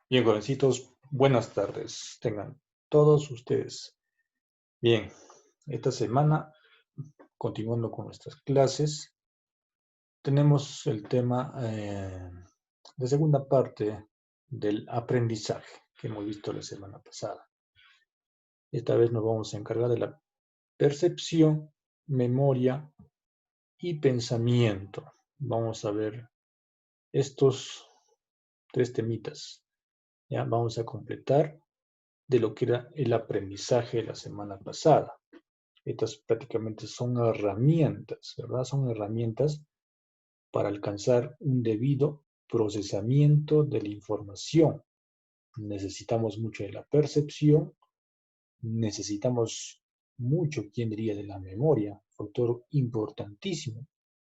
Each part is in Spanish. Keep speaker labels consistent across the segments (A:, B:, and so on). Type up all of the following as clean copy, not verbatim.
A: Bien, jovencitos, buenas tardes. Tengan todos ustedes. Bien, esta semana, continuando con nuestras clases, tenemos el tema de segunda parte del aprendizaje que hemos visto la semana pasada. Esta vez nos vamos a encargar de la percepción, memoria y pensamiento. Vamos a ver estos tres temitas. Ya vamos a completar de lo que era el aprendizaje de la semana pasada. Estas prácticamente son herramientas, ¿verdad? Son herramientas para alcanzar un debido procesamiento de la información. Necesitamos mucho de la percepción, necesitamos mucho, ¿quién diría?, de la memoria, factor importantísimo,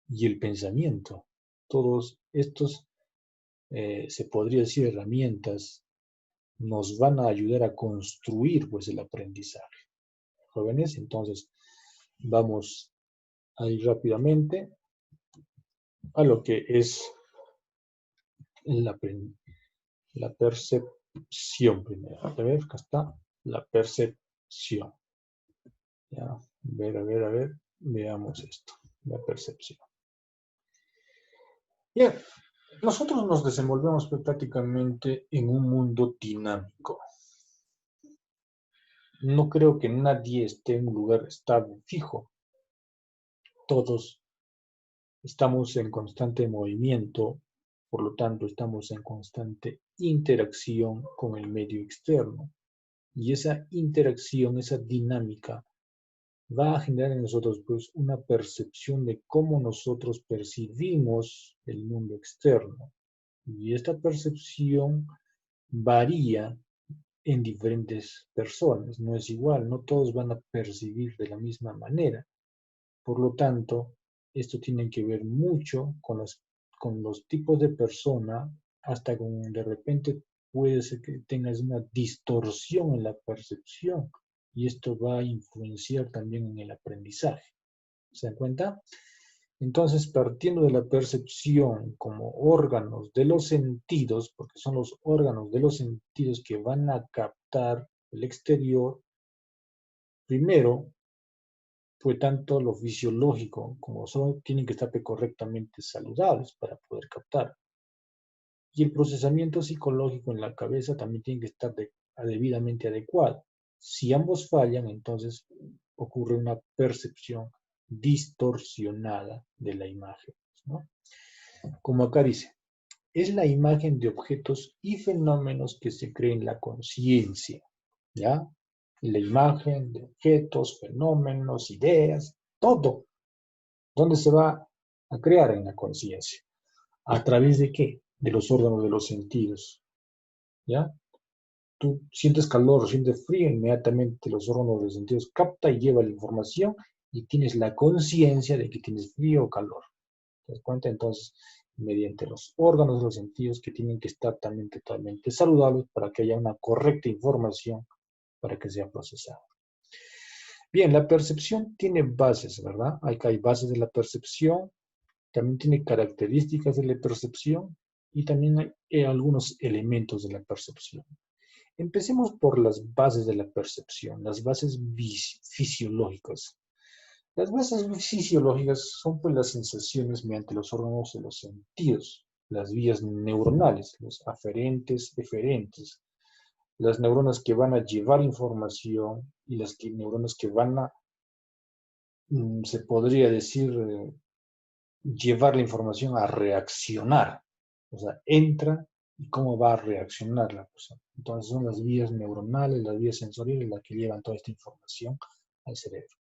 A: y el pensamiento. Todos estos, se podría decir, herramientas nos van a ayudar a construir pues el aprendizaje. Jóvenes, entonces vamos a ir rápidamente a lo que es la, la percepción primero. A ver, acá está la percepción. Ya, a ver, veamos esto, la percepción. Bien, nosotros nos desenvolvemos prácticamente en un mundo dinámico. No creo que nadie esté en un lugar estable, fijo. Todos estamos en constante movimiento, por lo tanto estamos en constante interacción con el medio externo. Y esa interacción, esa dinámica, va a generar en nosotros pues una percepción de cómo nosotros percibimos el mundo externo. Y esta percepción varía en diferentes personas, no es igual, no todos van a percibir de la misma manera. Por lo tanto, esto tiene que ver mucho con los tipos de persona, hasta con de repente puede ser que tengas una distorsión en la percepción y esto va a influenciar también en el aprendizaje. ¿Se dan cuenta? Entonces, partiendo de la percepción como órganos de los sentidos, porque son los órganos de los sentidos que van a captar el exterior, primero fue tanto lo fisiológico como son, tienen que estar correctamente saludables para poder captar. Y el procesamiento psicológico en la cabeza también tiene que estar debidamente adecuado. Si ambos fallan, entonces ocurre una percepción distorsionada de la imagen, ¿no? Como acá dice, es la imagen de objetos y fenómenos que se cree en la conciencia, ¿ya? La imagen de objetos, fenómenos, ideas, todo. ¿Dónde se va a crear? En la conciencia. ¿A través de qué? De los órganos de los sentidos, ¿ya? Tú sientes calor, sientes frío, inmediatamente los órganos de los sentidos capta y lleva la información y tienes la conciencia de que tienes frío o calor. ¿Te das cuenta? Entonces, mediante los órganos de los sentidos que tienen que estar también totalmente saludables para que haya una correcta información para que sea procesada. Bien, la percepción tiene bases, ¿verdad? Hay bases de la percepción, también tiene características de la percepción y también hay algunos elementos de la percepción. Empecemos por las bases de la percepción, las bases fisiológicas. Las bases fisiológicas son pues las sensaciones mediante los órganos de los sentidos, las vías neuronales, los aferentes, eferentes, las neuronas que van a llevar información y las neuronas que van a, se podría decir, llevar la información a reaccionar. O sea, entra y cómo va a reaccionar la persona. Entonces son las vías neuronales, las vías sensoriales las que llevan toda esta información al cerebro.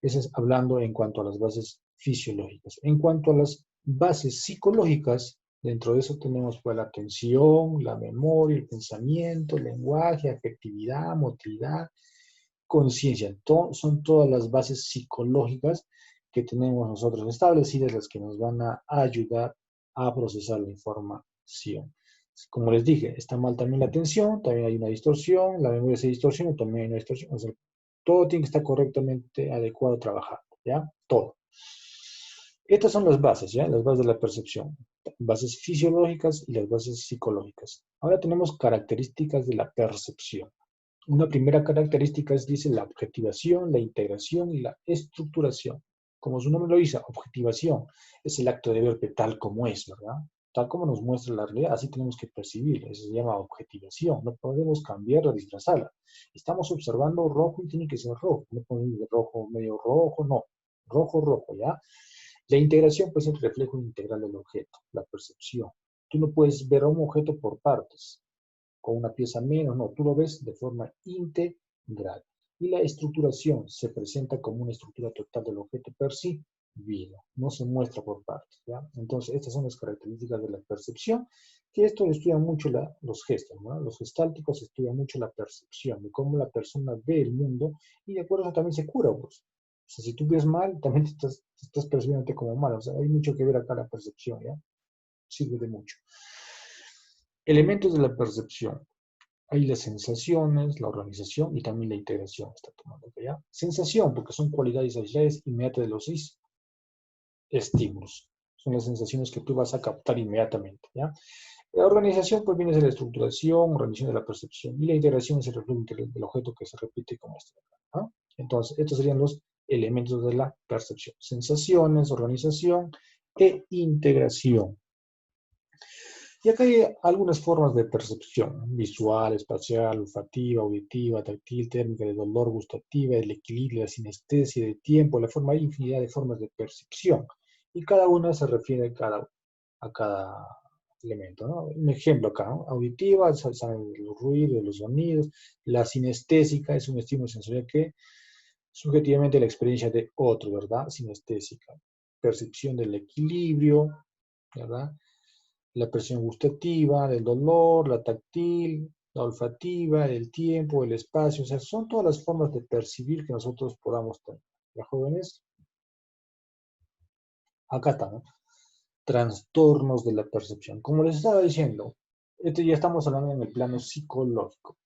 A: Eso es hablando en cuanto a las bases fisiológicas. En cuanto a las bases psicológicas, dentro de eso tenemos pues la atención, la memoria, el pensamiento, el lenguaje, afectividad, motilidad, conciencia. Son todas las bases psicológicas que tenemos nosotros establecidas, las que nos van a ayudar a procesar la información. Como les dije, está mal también la atención, también hay una distorsión, la memoria se distorsiona, también hay una distorsión. O sea, todo tiene que estar correctamente adecuado trabajando, ¿ya? Todo. Estas son las bases, ¿ya? Las bases de la percepción. Bases fisiológicas y las bases psicológicas. Ahora tenemos características de la percepción. Una primera característica es, dice, la objetivación, la integración y la estructuración. Como su nombre lo dice, objetivación es el acto de ver tal como es, ¿verdad? Tal como nos muestra la realidad, así tenemos que percibirla. Eso se llama objetivación. No podemos cambiarla, disfrazarla. Estamos observando rojo y tiene que ser rojo. No podemos ir rojo, medio rojo, no. Rojo, rojo, ¿ya? La integración pues es el reflejo integral del objeto, la percepción. Tú no puedes ver a un objeto por partes, con una pieza menos, no, tú lo ves de forma integral. Y la estructuración se presenta como una estructura total del objeto percibido, no se muestra por partes, ¿ya? Entonces, estas son las características de la percepción, que esto estudia mucho los gestos, ¿no? Los gestálticos estudian mucho la percepción, de cómo la persona ve el mundo, y de acuerdo a eso también se cura, pues. O sea, si tú ves mal, también te estás percibiéndote como mal. O sea, hay mucho que ver acá la percepción, ¿ya? Sirve de mucho. Elementos de la percepción. Hay las sensaciones, la organización y también la integración. Está tomando acá, ¿ya? Sensación, porque son cualidades aisladas inmediatas de los estímulos. Son las sensaciones que tú vas a captar inmediatamente, ¿ya? La organización, pues, viene de la estructuración, organización de la percepción. Y la integración es el reflejo del objeto que se repite como este, ¿no? Entonces, estos serían los elementos de la percepción. Sensaciones, organización e integración. Y acá hay algunas formas de percepción: visual, espacial, olfativa, auditiva, táctil, térmica, de dolor, gustativa, el equilibrio, la sinestesia, de tiempo, la forma, hay infinidad de formas de percepción. Y cada una se refiere a cada elemento, ¿no? Un ejemplo acá, ¿no? Auditiva, saben de los ruidos, de los sonidos. La sinestésica es un estímulo sensorial que subjetivamente la experiencia de otro, ¿verdad? Sinestésica. Percepción del equilibrio, ¿verdad? La percepción gustativa, del dolor, la táctil, la olfativa, el tiempo, el espacio. O sea, son todas las formas de percibir que nosotros podamos tener. ¿Ya, jóvenes? Acá estamos. Trastornos de la percepción. Como les estaba diciendo, ya estamos hablando en el plano psicológico.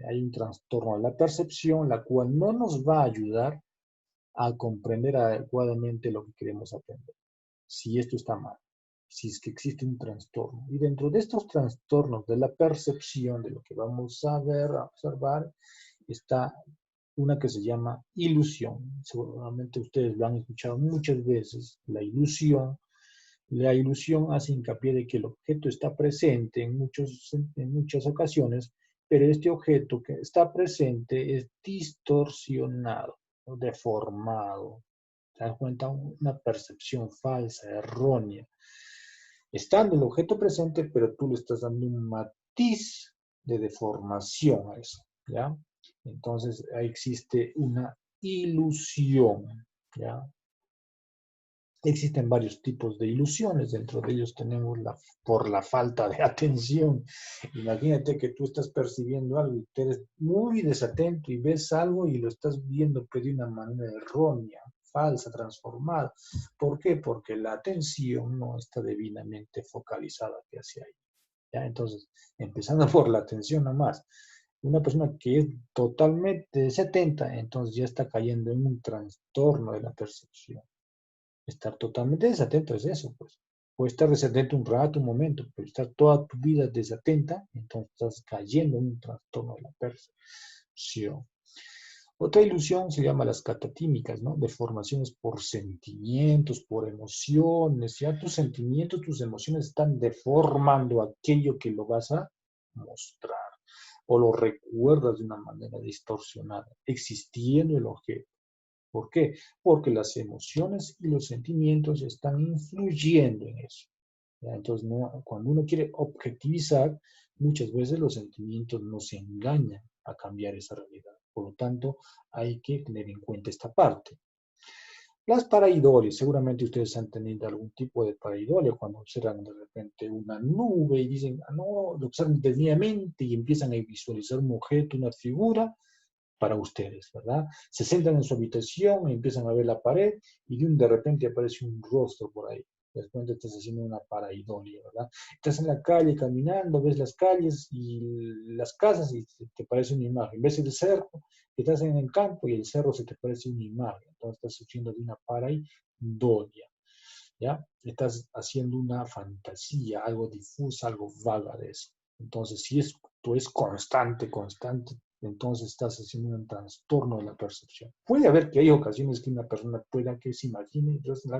A: Hay un trastorno de la percepción, la cual no nos va a ayudar a comprender adecuadamente lo que queremos aprender. Si esto está mal, si es que existe un trastorno. Y dentro de estos trastornos de la percepción, de lo que vamos a ver, a observar, está una que se llama ilusión. Seguramente ustedes lo han escuchado muchas veces, la ilusión. La ilusión hace hincapié de que el objeto está presente en muchas ocasiones, pero este objeto que está presente es distorsionado, deformado. ¿Te das cuenta? Una percepción falsa, errónea. Estando el objeto presente, pero tú le estás dando un matiz de deformación a eso, ¿ya? Entonces, ahí existe una ilusión, ¿ya? Existen varios tipos de ilusiones, dentro de ellos tenemos por la falta de atención. Imagínate que tú estás percibiendo algo y tú eres muy desatento y ves algo y lo estás viendo pero de una manera errónea, falsa, transformada. ¿Por qué? Porque la atención no está debidamente focalizada hacia ahí, ¿ya? Entonces, empezando por la atención nomás, una persona que es totalmente desatenta, entonces ya está cayendo en un trastorno de la percepción. Estar totalmente desatento es eso, pues. Puedes estar desatento un rato, un momento, pero estar toda tu vida desatenta, entonces estás cayendo en un trastorno de la percepción. Otra ilusión se llama las catatímicas, ¿no? Deformaciones por sentimientos, por emociones. Ya tus sentimientos, tus emociones están deformando aquello que lo vas a mostrar o lo recuerdas de una manera distorsionada, existiendo el objeto. ¿Por qué? Porque las emociones y los sentimientos están influyendo en eso, ¿ya? Entonces, cuando uno quiere objetivizar, muchas veces los sentimientos nos engañan a cambiar esa realidad. Por lo tanto, hay que tener en cuenta esta parte. Las paraidolias, seguramente ustedes han tenido algún tipo de paraidolia cuando observan de repente una nube y dicen, ah, no, lo observan detenidamente y empiezan a visualizar un objeto, una figura, para ustedes, ¿verdad? Se sientan en su habitación y empiezan a ver la pared y de repente aparece un rostro por ahí. Después estás haciendo una paraidolia, ¿verdad? Estás en la calle caminando, ves las calles y las casas y te parece una imagen. Ves el cerro, estás en el campo y el cerro se te parece una imagen. Entonces estás haciendo de una paraidolia. ¿ya? Estás haciendo una fantasía, algo difusa, algo vaga de eso. Entonces, si esto es constante, entonces estás haciendo un trastorno de la percepción. Puede haber que hay ocasiones que una persona pueda que se imagine, entonces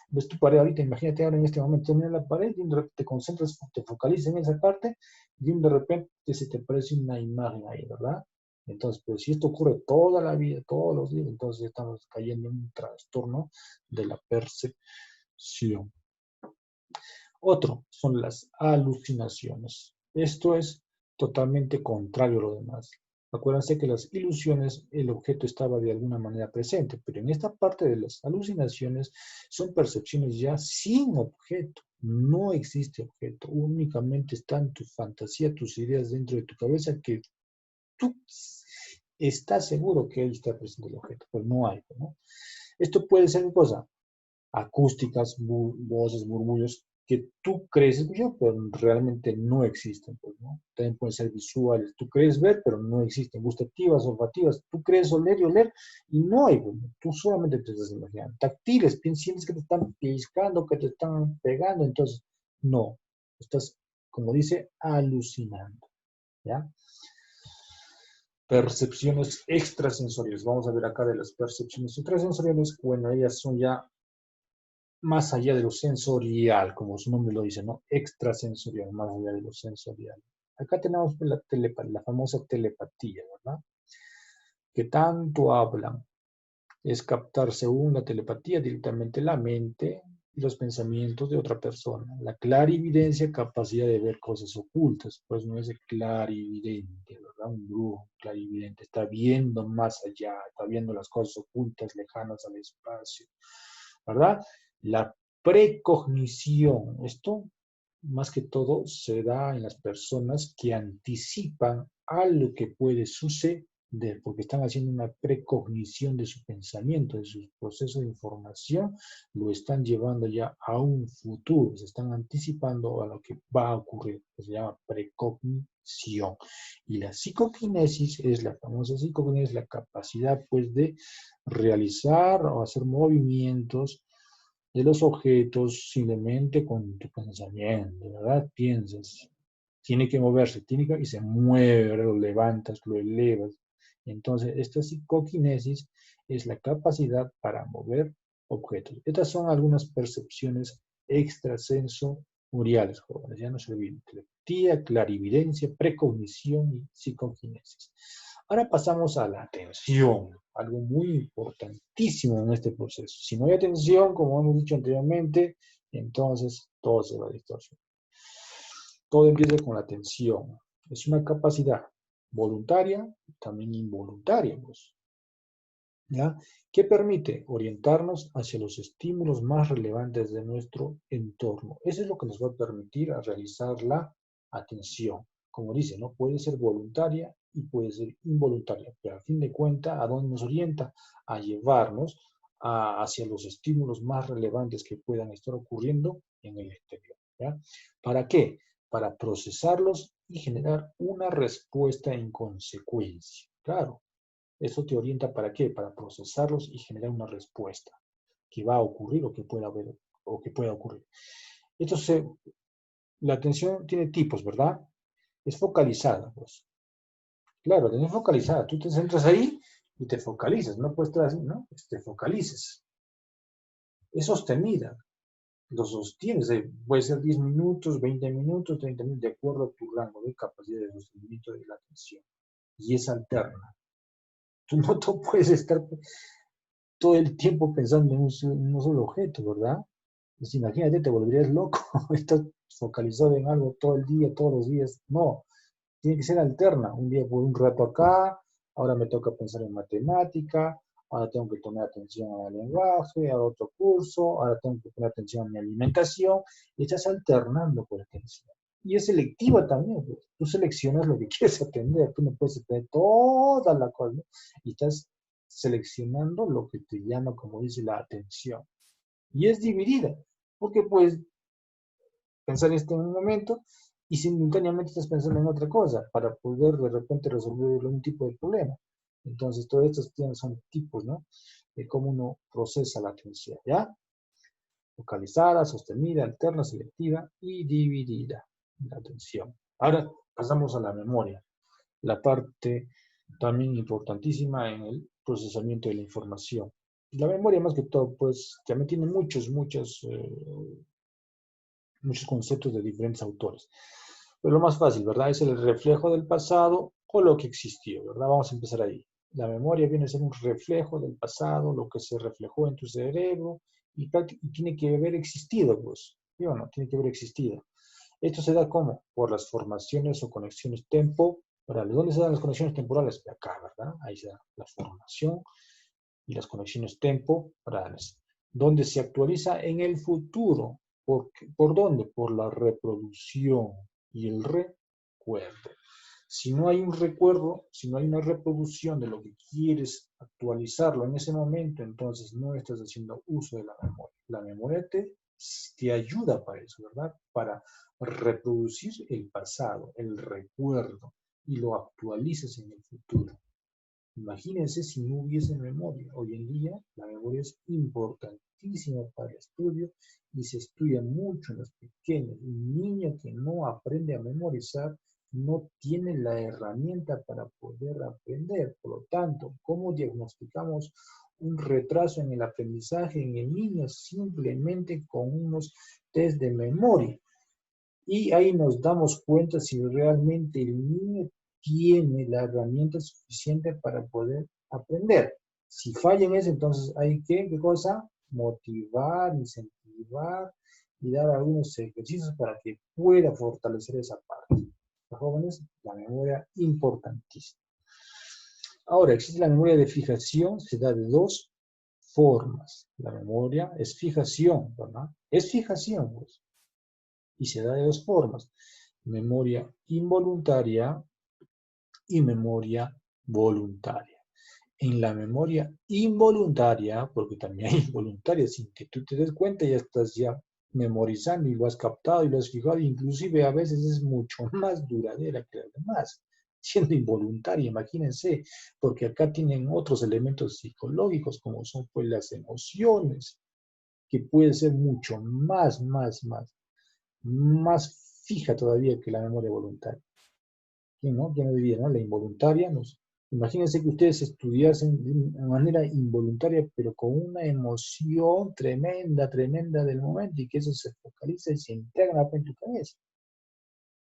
A: ves tu pared ahorita, imagínate ahora en este momento, mira la pared y de repente te concentras, te focalizas en esa parte y de repente se te aparece una imagen ahí, ¿verdad? Entonces, pues si esto ocurre toda la vida, todos los días, entonces estamos cayendo en un trastorno de la percepción. Otro son las alucinaciones. Esto es totalmente contrario a lo demás. Acuérdense que las ilusiones, el objeto estaba de alguna manera presente, pero en esta parte de las alucinaciones son percepciones ya sin objeto. No existe objeto, únicamente están tu fantasía, tus ideas dentro de tu cabeza que tú estás seguro que ahí está presente el objeto, pero no hay, ¿no? Esto puede ser una cosa, acústicas, voces, murmullos que tú crees escuchar, pero realmente no existen, pues, ¿no? También pueden ser visuales, tú crees ver, pero no existen, gustativas, olfativas, tú crees oler y oler, y no hay, pues, tú solamente te estás imaginando. Táctiles, sientes que te están pellizcando, que te están pegando, entonces, no, estás, como dice, alucinando, ¿ya? Percepciones extrasensoriales. Vamos a ver acá de las percepciones extrasensoriales. Bueno, ellas son ya más allá de lo sensorial, como su nombre lo dice, ¿no? Extrasensorial, más allá de lo sensorial. Acá tenemos la famosa telepatía, ¿verdad? Que tanto hablan. Es captar según la telepatía directamente la mente y los pensamientos de otra persona. La clarividencia, capacidad de ver cosas ocultas, pues no es el clarividente, ¿verdad? Un brujo clarividente está viendo más allá, está viendo las cosas ocultas, lejanas al espacio, ¿verdad? La precognición, esto más que todo se da en las personas que anticipan a lo que puede suceder, porque están haciendo una precognición de su pensamiento, de su proceso de información, lo están llevando ya a un futuro, se están anticipando a lo que va a ocurrir, que se llama precognición. Y la psicoquinesis es la famosa psicoquinesis, la capacidad pues de realizar o hacer movimientos de los objetos simplemente con tu pensamiento, ¿verdad? Piensas, tiene que moverse, y se mueve, ¿verdad? Lo levantas, lo elevas. Entonces, esta psicoquinesis es la capacidad para mover objetos. Estas son algunas percepciones extrasensoriales, jóvenes, ya no se olviden. Telepatía, clarividencia, precognición y psicoquinesis. Ahora pasamos a la atención, algo muy importantísimo en este proceso. Si no hay atención, como hemos dicho anteriormente, entonces todo se va a distorsionar. Todo empieza con la atención. Es una capacidad voluntaria, también involuntaria, pues, ¿ya? Que permite orientarnos hacia los estímulos más relevantes de nuestro entorno. Eso es lo que nos va a permitir a realizar la atención. Como dice, ¿no? Puede ser voluntaria y puede ser involuntaria, pero a fin de cuentas, ¿a dónde nos orienta? A llevarnos hacia los estímulos más relevantes que puedan estar ocurriendo en el exterior, ¿ya? ¿Para qué? Para procesarlos y generar una respuesta en consecuencia. Claro, eso te orienta para qué? Para procesarlos y generar una respuesta que va a ocurrir o que pueda haber o que pueda ocurrir. Entonces, la atención tiene tipos, ¿verdad? Es focalizada, pues. Claro, la atención focalizada. Tú te centras ahí y te focalizas. No puedes estar así, ¿no? Te focalices. Es sostenida. Lo sostienes. Puede ser 10 minutos, 20 minutos, 30 minutos, de acuerdo a tu rango de capacidad de sostenimiento de la atención. Y es alterna. Tú no te puedes estar todo el tiempo pensando en un solo objeto, ¿verdad? Pues imagínate, te volverías loco, estás focalizado en algo todo el día, todos los días. No, tiene que ser alterna. Un día por un rato acá, ahora me toca pensar en matemática, ahora tengo que poner atención al lenguaje, a otro curso, ahora tengo que poner atención a mi alimentación, y estás alternando por atención. Y es selectiva también, pues. Tú seleccionas lo que quieres atender, tú no puedes atender toda la cosa, ¿no? Y estás seleccionando lo que te llama, como dice, la atención. Y es dividida, porque puedes pensar en este momento y simultáneamente estás pensando en otra cosa para poder de repente resolver un tipo de problema. Entonces, todos estos son tipos, ¿no? De cómo uno procesa la atención, ¿ya? Localizada, sostenida, alterna, selectiva y dividida. La atención. Ahora pasamos a la memoria, la parte también importantísima en el procesamiento de la información. La memoria, más que todo, pues también tiene muchos conceptos de diferentes autores. Pero lo más fácil, ¿verdad? Es el reflejo del pasado o lo que existió, ¿verdad? Vamos a empezar ahí. La memoria viene a ser un reflejo del pasado, lo que se reflejó en tu cerebro y tiene que haber existido, pues. ¿Sí o no? Tiene que haber existido. Esto se da ¿cómo? Por las formaciones o conexiones temporales. ¿Dónde se dan las conexiones temporales? Acá, ¿verdad? Ahí se da la formación y las conexiones temporales. ¿Dónde se actualiza en el futuro? ¿Por dónde? Por la reproducción y el recuerdo. Si no hay un recuerdo, si no hay una reproducción de lo que quieres actualizarlo en ese momento, entonces no estás haciendo uso de la memoria. La memoria te ayuda para eso, ¿verdad? Para reproducir el pasado, el recuerdo, y lo actualizas en el futuro. Imagínense si no hubiese memoria. Hoy en día la memoria es importantísima para el estudio y se estudia mucho en los pequeños. Un niño que no aprende a memorizar no tiene la herramienta para poder aprender. Por lo tanto, ¿cómo diagnosticamos un retraso en el aprendizaje en el niño? Simplemente con unos test de memoria. Y ahí nos damos cuenta si realmente el niño tiene la herramienta suficiente para poder aprender. Si falla en eso, entonces hay que, ¿qué cosa? Motivar, incentivar y dar algunos ejercicios para que pueda fortalecer esa parte. Los jóvenes, la memoria importantísima. Ahora, existe la memoria de fijación, se da de dos formas. La memoria es fijación, ¿verdad? Es fijación, pues, y se da de dos formas. Memoria involuntaria y memoria voluntaria. En la memoria involuntaria, porque también hay involuntaria, sin que tú te des cuenta, ya estás ya memorizando y lo has captado y lo has fijado, inclusive a veces es mucho más duradera que las demás, siendo involuntaria, imagínense, porque acá tienen otros elementos psicológicos como son pues las emociones, que puede ser mucho más fija todavía que la memoria voluntaria. ¿Quién no? ¿Quién no diría, no? La involuntaria. Imagínense que ustedes estudiasen de manera involuntaria, pero con una emoción tremenda del momento y que eso se focaliza y se integra en tu cabeza.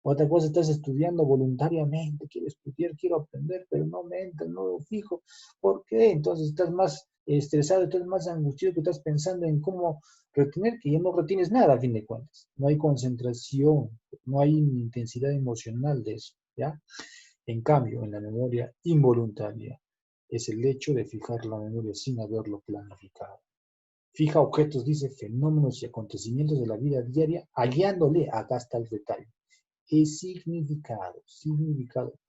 A: Otra cosa, estás estudiando voluntariamente, quiero estudiar, quiero aprender, pero no me entra, no lo fijo. ¿Por qué? Entonces estás más estresado, estás más angustiado, que estás pensando en cómo retener, que ya no retienes nada a fin de cuentas. No hay concentración, no hay intensidad emocional de eso, ¿ya? En cambio, en la memoria involuntaria es el hecho de fijar la memoria sin haberlo planificado. Fija objetos, dice, fenómenos y acontecimientos de la vida diaria, hallándole, acá está el detalle, es significado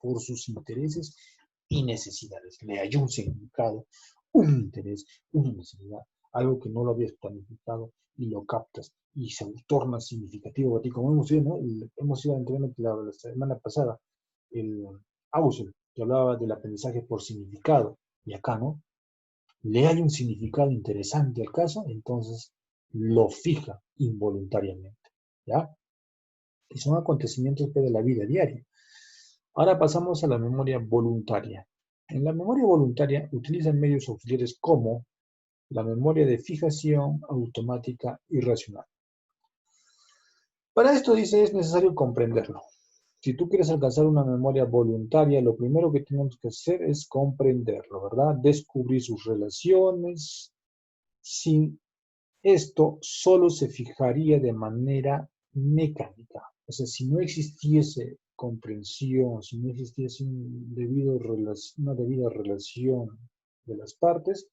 A: por sus intereses y necesidades. Le hay un significado, un interés, una necesidad, algo que no lo habías planificado y lo captas y se torna significativo para ti. Como hemos ido, ¿no? Hemos ido al entrenamiento la semana pasada, el Ausel, que hablaba del aprendizaje por significado, y acá, ¿no? Le hay un significado interesante al caso, entonces lo fija involuntariamente, ¿ya? Y son acontecimientos de la vida diaria. Ahora pasamos a la memoria voluntaria. En la memoria voluntaria utilizan medios auxiliares como la memoria de fijación automática y racional. Para esto dice es necesario comprenderlo. Si tú quieres alcanzar una memoria voluntaria, lo primero que tenemos que hacer es comprenderlo, ¿verdad? Descubrir sus relaciones. Sin esto, solo se fijaría de manera mecánica. O sea, si no existiese comprensión, si no existiese una debida relación de las partes,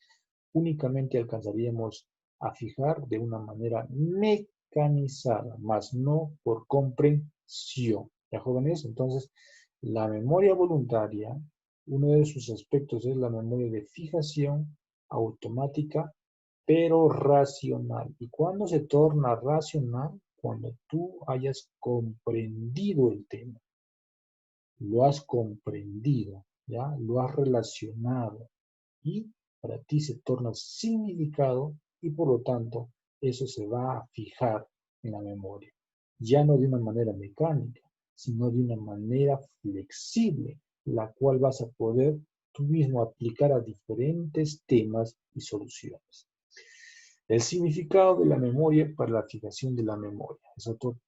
A: únicamente alcanzaríamos a fijar de una manera mecanizada, más no por comprensión. ¿Ya, jóvenes? Entonces, la memoria voluntaria, uno de sus aspectos es la memoria de fijación automática pero racional. ¿Y cuándo se torna racional? Cuando tú hayas comprendido el tema, lo has comprendido, ¿ya? Lo has relacionado y para ti se torna significado y por lo tanto eso se va a fijar en la memoria. Ya no de una manera mecánica, sino de una manera flexible, la cual vas a poder tú mismo aplicar a diferentes temas y soluciones. El significado de la memoria para la fijación de la memoria.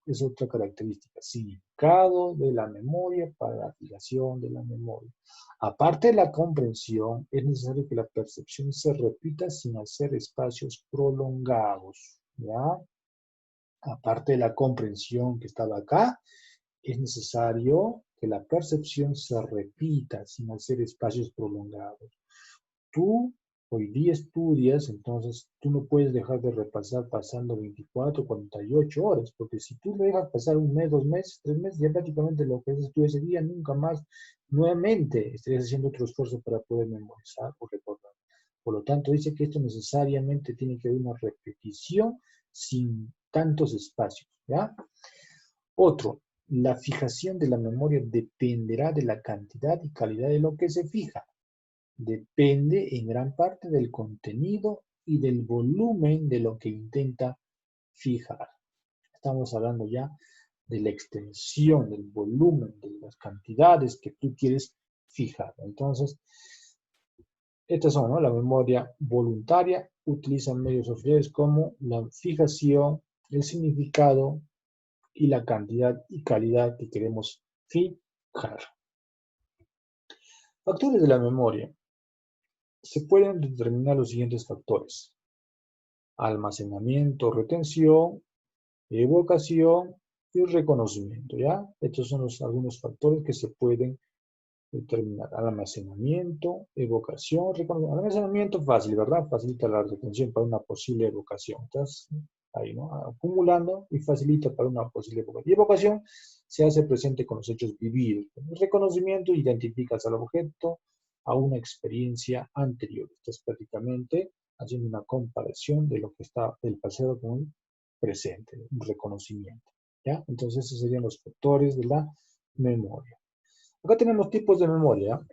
A: Es otra característica. Significado de la memoria para la fijación de la memoria. Aparte de la comprensión, es necesario que la percepción se repita sin hacer espacios prolongados. ¿Ya? Aparte de la comprensión que estaba acá, es necesario que la percepción se repita sin hacer espacios prolongados. Tú hoy día estudias, entonces tú no puedes dejar de repasar pasando 24, 48 horas, porque si tú le dejas pasar un mes, 2 meses, 3 meses, ya prácticamente lo que haces tú ese día nunca más nuevamente estarías haciendo otro esfuerzo para poder memorizar o recordar. Por lo tanto, dice que esto necesariamente tiene que haber una repetición sin tantos espacios, ¿ya? Otro, la fijación de la memoria dependerá de la cantidad y calidad de lo que se fija. Depende en gran parte del contenido y del volumen de lo que intenta fijar. Estamos hablando ya de la extensión, del volumen, de las cantidades que tú quieres fijar. Entonces, estas son, ¿no? La memoria voluntaria utiliza medios auxiliares como la fijación, el significado y la cantidad y calidad que queremos fijar. Factores de la memoria. Se pueden determinar los siguientes factores: almacenamiento, retención, evocación y reconocimiento, ¿ya? Estos son algunos factores que se pueden determinar. Almacenamiento, evocación, reconocimiento. Almacenamiento fácil, ¿verdad? Facilita la retención para una posible evocación. Estás ahí, ¿no? Acumulando y facilita para una posible evocación. Y evocación se hace presente con los hechos vividos. El reconocimiento, identificas al objeto a una experiencia anterior. Estás prácticamente haciendo una comparación de lo que está del pasado con el presente, un reconocimiento, ¿ya? Entonces esos serían los factores de la memoria. Acá tenemos tipos de memoria.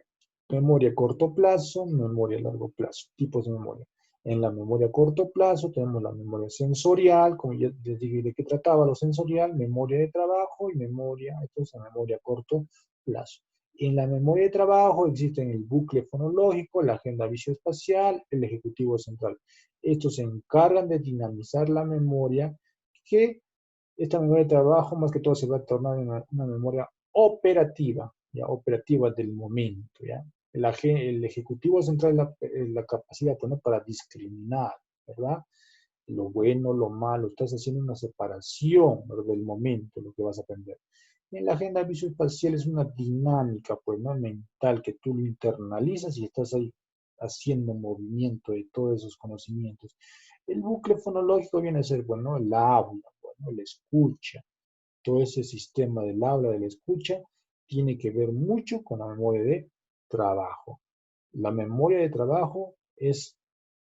A: Memoria a corto plazo, memoria a largo plazo. Tipos de memoria. En la memoria a corto plazo tenemos la memoria sensorial, como ya les dije de qué trataba lo sensorial, memoria de trabajo y memoria, esto es la memoria a corto plazo. En la memoria de trabajo existen el bucle fonológico, la agenda visoespacial, el ejecutivo central. Estos se encargan de dinamizar la memoria, que esta memoria de trabajo más que todo se va a tornar en una memoria operativa, ya operativa del momento, ya. El ejecutivo central es la capacidad, pues, ¿no?, para discriminar, ¿verdad? Lo bueno, lo malo, estás haciendo una separación, ¿verdad?, del momento, lo que vas a aprender. En la agenda visoespacial es una dinámica, pues, ¿no?, mental, que tú lo internalizas y estás ahí haciendo movimiento de todos esos conocimientos. El bucle fonológico viene a ser, bueno, el habla, bueno, la escucha. Todo ese sistema del habla, de la escucha, tiene que ver mucho con la memoria de trabajo. La memoria de trabajo es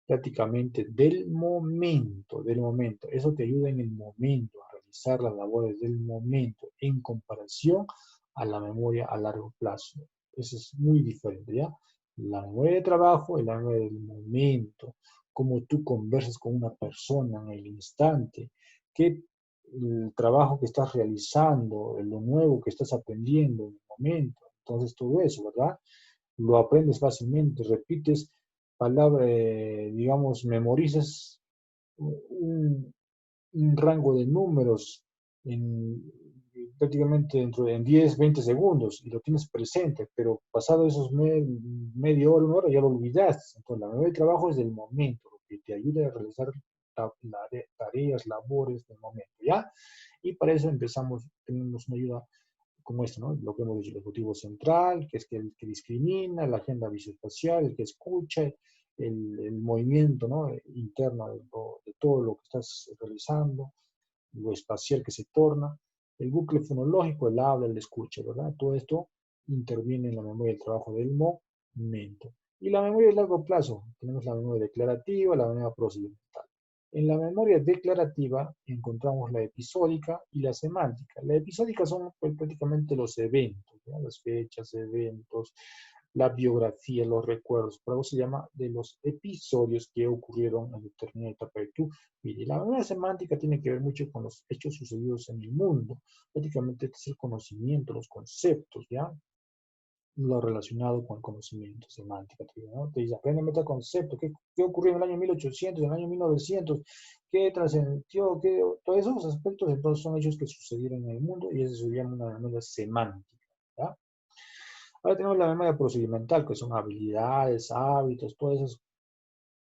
A: prácticamente del momento, del momento. Eso te ayuda en el momento, a realizar las labores del momento, en comparación a la memoria a largo plazo. Eso es muy diferente, ¿ya? La memoria de trabajo es la memoria del momento, cómo tú conversas con una persona en el instante, qué el trabajo que estás realizando, lo nuevo que estás aprendiendo en el momento. Entonces, todo eso, ¿verdad? Lo aprendes fácilmente, repites palabras, digamos, memorizas un rango de números en, prácticamente dentro de 10, 20 segundos y lo tienes presente, pero pasado esos media hora, una hora, ya lo olvidaste. Entonces, la memoria de trabajo es del momento, lo que te ayuda a realizar tareas, labores del momento, ¿ya? Y para eso tenemos una ayuda como esto, ¿no? Lo que hemos dicho, el ejecutivo central, que es el que discrimina, la agenda visoespacial, el que escucha, el movimiento, ¿no?, interno de todo lo que estás realizando, lo espacial que se torna, el bucle fonológico, el habla, el escucha, ¿verdad? Todo esto interviene en la memoria del trabajo del momento. Y la memoria de largo plazo, tenemos la memoria declarativa, la memoria procedimental. En la memoria declarativa encontramos la episódica y la semántica. La episódica son, pues, prácticamente los eventos, ¿ya? Las fechas, eventos, la biografía, los recuerdos. Por eso se llama de los episodios que ocurrieron en determinada etapa de tu vida. Y la memoria semántica tiene que ver mucho con los hechos sucedidos en el mundo. Prácticamente este es el conocimiento, los conceptos, ¿ya? Lo relacionado con el conocimiento semántico, ¿no? Te dice, aprende metaconcepto, ¿qué ocurrió en el año 1800, en el año 1900, qué trascendió, todos esos aspectos entonces son hechos que sucedieron en el mundo y eso se llama una memoria semántica, ¿ya? Ahora tenemos la memoria procedimental, que son habilidades, hábitos, todas esas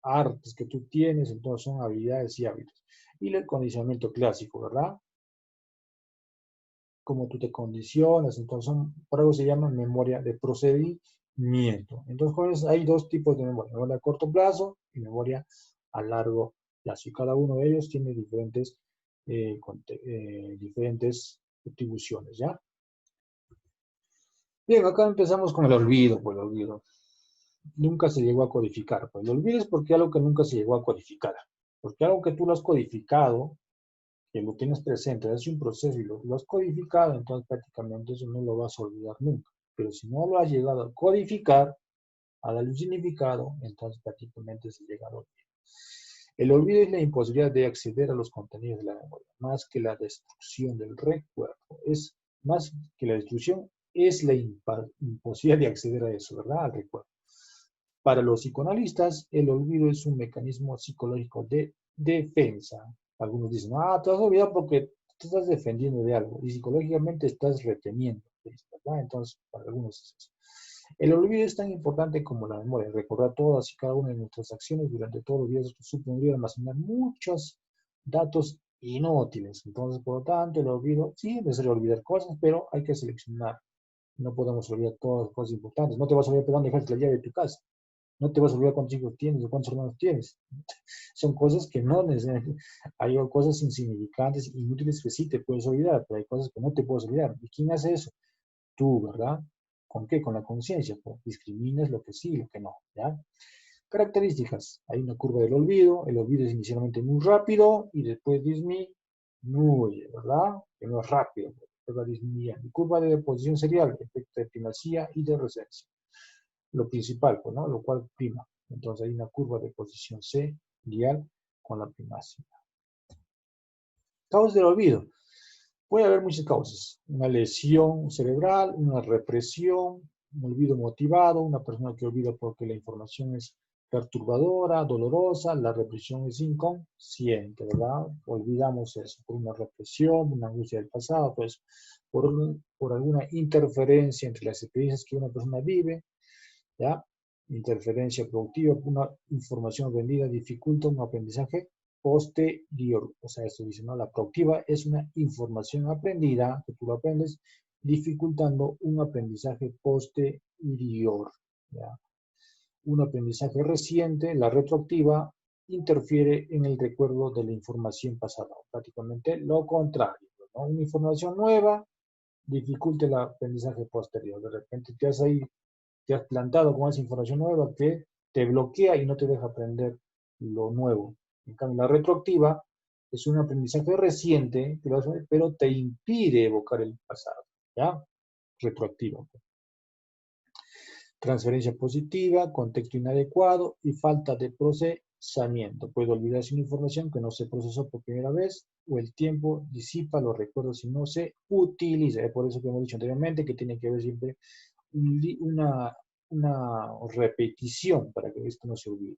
A: artes que tú tienes, entonces son habilidades y hábitos. Y el condicionamiento clásico, ¿verdad? Cómo tú te condicionas, entonces por algo se llama memoria de procedimiento. Entonces, jóvenes, hay dos tipos de memoria a corto plazo y memoria a largo plazo. Y cada uno de ellos tiene diferentes atribuciones, ¿ya? Bien, acá empezamos con el olvido, pues el olvido. Nunca se llegó a codificar. Pues el olvido es porque algo que nunca se llegó a codificar. Porque algo que tú lo has codificado, que lo tienes presente, hace un proceso y lo has codificado, entonces prácticamente eso no lo vas a olvidar nunca. Pero si no lo has llegado a codificar, a darle un significado, entonces prácticamente se llega al olvido. El olvido es la imposibilidad de acceder a los contenidos de la memoria, más que la destrucción del recuerdo. Es más que la destrucción, es la imposibilidad de acceder a eso, ¿verdad? Al recuerdo. Para los psicoanalistas, el olvido es un mecanismo psicológico de defensa. Algunos dicen, te has olvidado porque te estás defendiendo de algo y psicológicamente estás reteniendo, ¿verdad? Entonces, para algunos es eso. El olvido es tan importante como la memoria. Recordar todas y cada una de nuestras acciones durante todos los días supondría almacenar muchos datos inútiles. Entonces, por lo tanto, el olvido, sí, es necesario olvidar cosas, pero hay que seleccionar. No podemos olvidar todas las cosas importantes. No te vas a olvidar dónde dejaste la llave de tu casa. No te vas a olvidar cuántos hijos tienes o cuántos hermanos tienes. Son cosas que no necesariamente. Hay cosas insignificantes, inútiles que sí te puedes olvidar, pero hay cosas que no te puedes olvidar. ¿Y quién hace eso? Tú, ¿verdad? ¿Con qué? Con la conciencia. Pues, discriminas lo que sí y lo que no, ¿ya? Características. Hay una curva del olvido. El olvido es inicialmente muy rápido y después disminuye, ¿verdad? Que no es rápido, pero va disminuyendo. Curva de posición serial, efecto de primacía y de resencia. Lo principal, pues, ¿no? Lo cual prima. Entonces hay una curva de posición serial con la primacía. Causas del olvido. Puede haber muchas causas. Una lesión cerebral, una represión, un olvido motivado, una persona que olvida porque la información es perturbadora, dolorosa, la represión es inconsciente, ¿verdad? Olvidamos eso por una represión, una angustia del pasado, pues por alguna interferencia entre las experiencias que una persona vive, ¿ya? Interferencia productiva, una información aprendida dificulta un aprendizaje posterior. O sea, esto dice, ¿no? La productiva es una información aprendida, que tú lo aprendes, dificultando un aprendizaje posterior, ¿ya? Un aprendizaje reciente, la retroactiva, interfiere en el recuerdo de la información pasada. Prácticamente lo contrario, ¿no? Una información nueva dificulta el aprendizaje posterior. De repente te has plantado con esa información nueva que te bloquea y no te deja aprender lo nuevo. En cambio, la retroactiva es un aprendizaje reciente, pero te impide evocar el pasado, ¿ya? Retroactiva. Transferencia positiva, contexto inadecuado y falta de procesamiento. Puede olvidarse una información que no se procesó por primera vez o el tiempo disipa los recuerdos y no se utiliza. Es por eso que hemos dicho anteriormente que tiene que haber siempre una repetición para que esto no se olvide.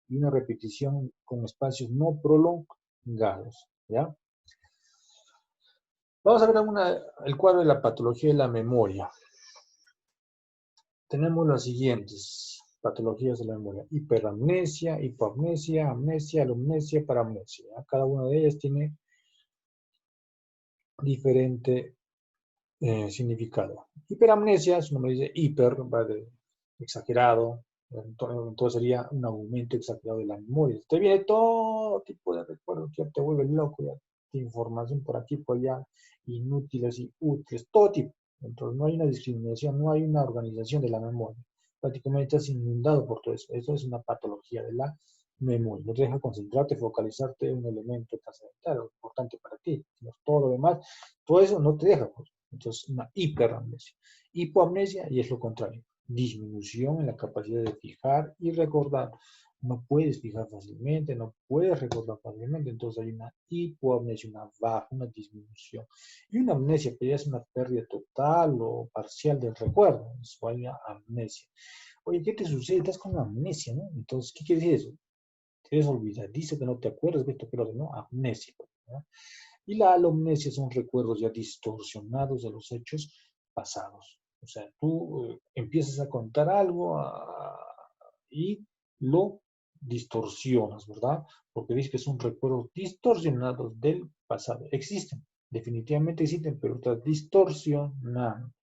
A: Y una repetición con espacios no prolongados, ¿ya? Vamos a ver el cuadro de la patología de la memoria. Tenemos las siguientes patologías de la memoria: hiperamnesia, hipoamnesia, amnesia, alomnesia, paramnesia. Cada una de ellas tiene diferente significado. Hiperamnesia, su nombre dice hiper, va de exagerado, entonces sería un aumento exagerado de la memoria. Te viene todo tipo de recuerdos que te vuelve loco, ya, de información por aquí, por allá, inútiles y útiles, todo tipo. Entonces no hay una discriminación, no hay una organización de la memoria. Prácticamente estás inundado por todo eso. Eso es una patología de la memoria. No te deja concentrarte, focalizarte en un elemento trascendental, importante para ti. Todo lo demás, todo eso no te deja. Pues. Entonces, una hiperamnesia. Hipoamnesia, y es lo contrario. disminución en la capacidad de fijar y recordar. No puedes fijar fácilmente, no puedes recordar fácilmente, entonces hay una hipoamnesia, una baja, una disminución. Y una amnesia que ya es una pérdida total o parcial del recuerdo, eso hay una amnesia. Oye, ¿qué te sucede? Estás con amnesia, ¿no? Entonces, ¿qué quiere decir eso? Tienes olvidadizo, que no te acuerdas de esto, que lo de no, amnesia, ¿no? Y la alomnesia son recuerdos ya distorsionados de los hechos pasados. O sea, tú empiezas a contar algo y lo distorsionas, ¿verdad? Porque dices que son recuerdos distorsionados del pasado. Existen, definitivamente existen, pero estás distorsionando.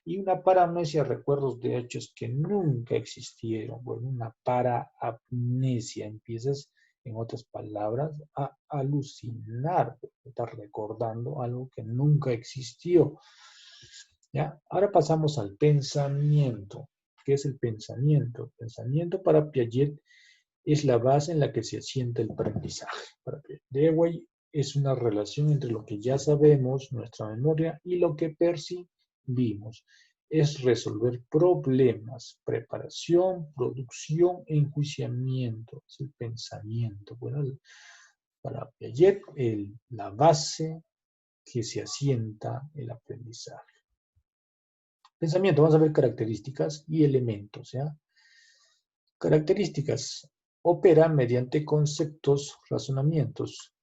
A: Y una paramnesia, recuerdos de hechos que nunca existieron. Bueno, una paraamnesia, empiezas, en otras palabras, a alucinar, estás recordando algo que nunca existió. ¿Ya? Ahora pasamos al pensamiento. ¿Qué es el pensamiento? El pensamiento para Piaget es la base en la que se asienta el aprendizaje. Para Piaget, Dewey es una relación entre lo que ya sabemos, nuestra memoria, y lo que percibimos. Es resolver problemas, preparación, producción, enjuiciamiento. Es el pensamiento. Bueno, para Piaget, la base que se asienta el aprendizaje. Pensamiento, vamos a ver características y elementos, ¿ya? Características. Opera mediante conceptos, razonamientos.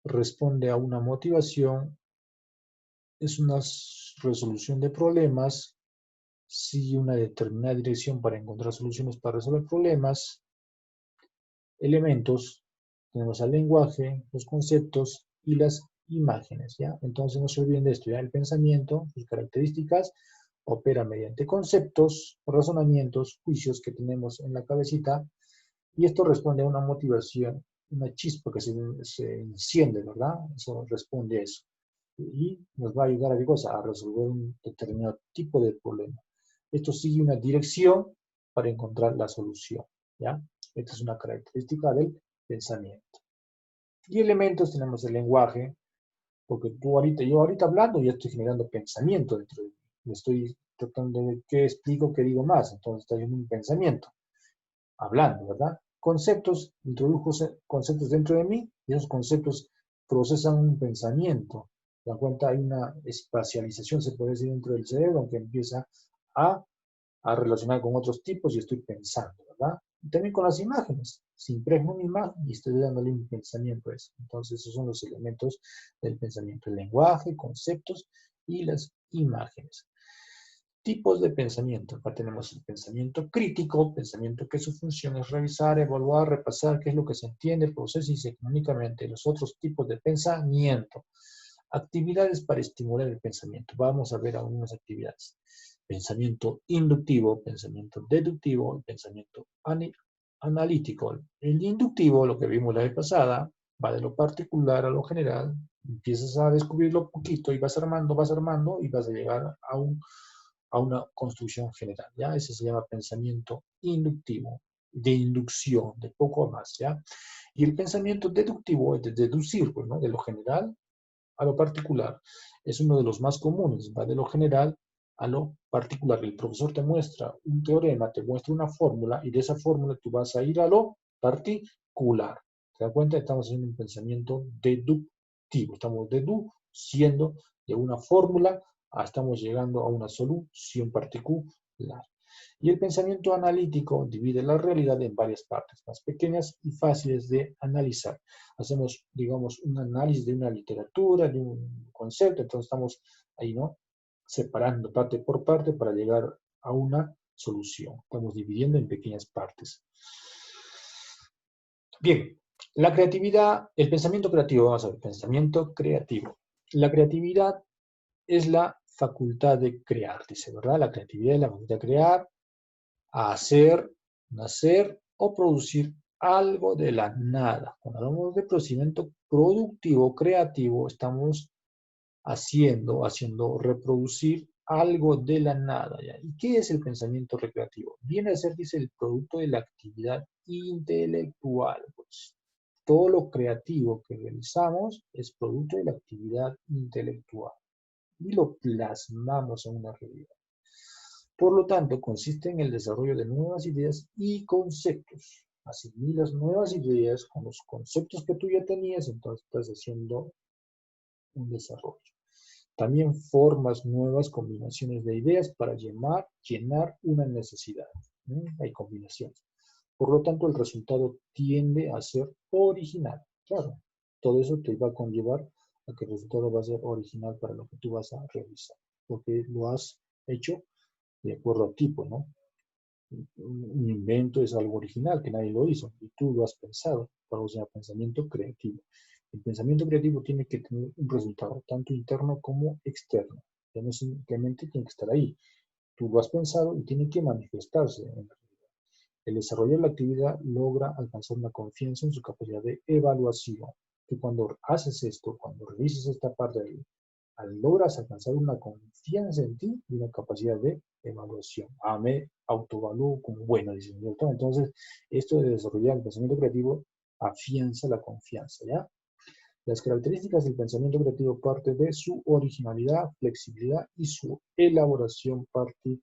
A: Responde a una motivación. Es una resolución de problemas. Sigue una determinada dirección para encontrar soluciones para resolver problemas. Elementos. Tenemos al lenguaje, los conceptos y las imágenes, ¿ya? Entonces no se olviden de esto, ¿ya? El pensamiento, sus características, opera mediante conceptos, razonamientos, juicios que tenemos en la cabecita, y esto responde a una motivación, una chispa que se enciende, ¿verdad? Eso responde a eso. Y nos va a ayudar a qué cosa? A resolver un determinado tipo de problema. Esto sigue una dirección para encontrar la solución, ¿ya? Esta es una característica del pensamiento. Y elementos tenemos el lenguaje, porque yo ahorita hablando ya estoy generando pensamiento dentro de mí. Me estoy tratando de qué explico, qué digo más. Entonces está haciendo un pensamiento, hablando, ¿verdad? Conceptos, introdujo conceptos dentro de mí y esos conceptos procesan un pensamiento. ¿Se dan cuenta? Hay una espacialización, se puede decir, dentro del cerebro, que empieza a, a relacionar con otros tipos y estoy pensando, ¿verdad? Y también con las imágenes. Se impregna una imagen y estoy dándole un pensamiento a eso. Entonces, esos son los elementos del pensamiento: el lenguaje, conceptos y las imágenes. Tipos de pensamiento. Acá tenemos el pensamiento crítico, pensamiento que su función es revisar, evaluar, repasar qué es lo que se entiende, procesa y se comunica mediante los otros tipos de pensamiento. Actividades para estimular el pensamiento. Vamos a ver algunas actividades. Pensamiento inductivo, pensamiento deductivo, pensamiento analítico. El inductivo, lo que vimos la vez pasada, va de lo particular a lo general. Empiezas a descubrirlo poquito y vas armando y vas a llegar a una construcción general, ¿ya? Ese se llama pensamiento inductivo, de inducción, de poco a más, ¿ya? Y el pensamiento deductivo es de deducir, pues, ¿no? De lo general a lo particular. Es uno de los más comunes, va de lo general a lo particular. El profesor te muestra un teorema, te muestra una fórmula, y de esa fórmula tú vas a ir a lo particular. ¿Te das cuenta? Estamos haciendo un pensamiento deductivo. Estamos deduciendo de una fórmula, estamos llegando a una solución particular. Y el pensamiento analítico divide la realidad en varias partes, más pequeñas y fáciles de analizar. Hacemos, digamos, un análisis de una literatura, de un concepto, entonces estamos ahí, ¿no? Separando parte por parte para llegar a una solución. Estamos dividiendo en pequeñas partes. Bien, la creatividad, el pensamiento creativo, vamos a ver, pensamiento creativo. La creatividad es la facultad de crear, dice, ¿verdad? La creatividad es la facultad de crear, a hacer, nacer o producir algo de la nada. Cuando hablamos de procedimiento productivo, creativo, estamos haciendo reproducir algo de la nada, ¿ya? ¿Y qué es el pensamiento recreativo? Viene a ser, dice, el producto de la actividad intelectual. Pues, todo lo creativo que realizamos es producto de la actividad intelectual y lo plasmamos en una realidad. Por lo tanto, consiste en el desarrollo de nuevas ideas y conceptos. Asimilas nuevas ideas con los conceptos que tú ya tenías, entonces estás haciendo un desarrollo. También formas nuevas combinaciones de ideas para llenar una necesidad. Hay combinaciones. Por lo tanto, el resultado tiende a ser original. Claro, todo eso te va a conllevar a que el resultado va a ser original para lo que tú vas a realizar, porque lo has hecho de acuerdo a tipo, ¿no? Un invento es algo original, que nadie lo hizo, y tú lo has pensado, para usar pensamiento creativo. El pensamiento creativo tiene que tener un resultado, tanto interno como externo. Ya no simplemente tiene que estar ahí. Tú lo has pensado y tiene que manifestarse en realidad. El desarrollo de la actividad logra alcanzar una confianza en su capacidad de evaluación. Que cuando haces esto, cuando realizas esta parte, logras alcanzar una confianza en ti y una capacidad de evaluación. Me autoevalúo como bueno, dice el doctor. Entonces, esto de desarrollar el pensamiento creativo afianza la confianza, ¿ya? Las características del pensamiento creativo parte de su originalidad, flexibilidad y su elaboración particular.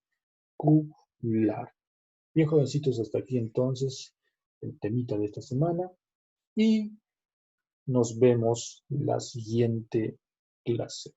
A: Bien, jovencitos, hasta aquí entonces el temita de esta semana y nos vemos la siguiente clase.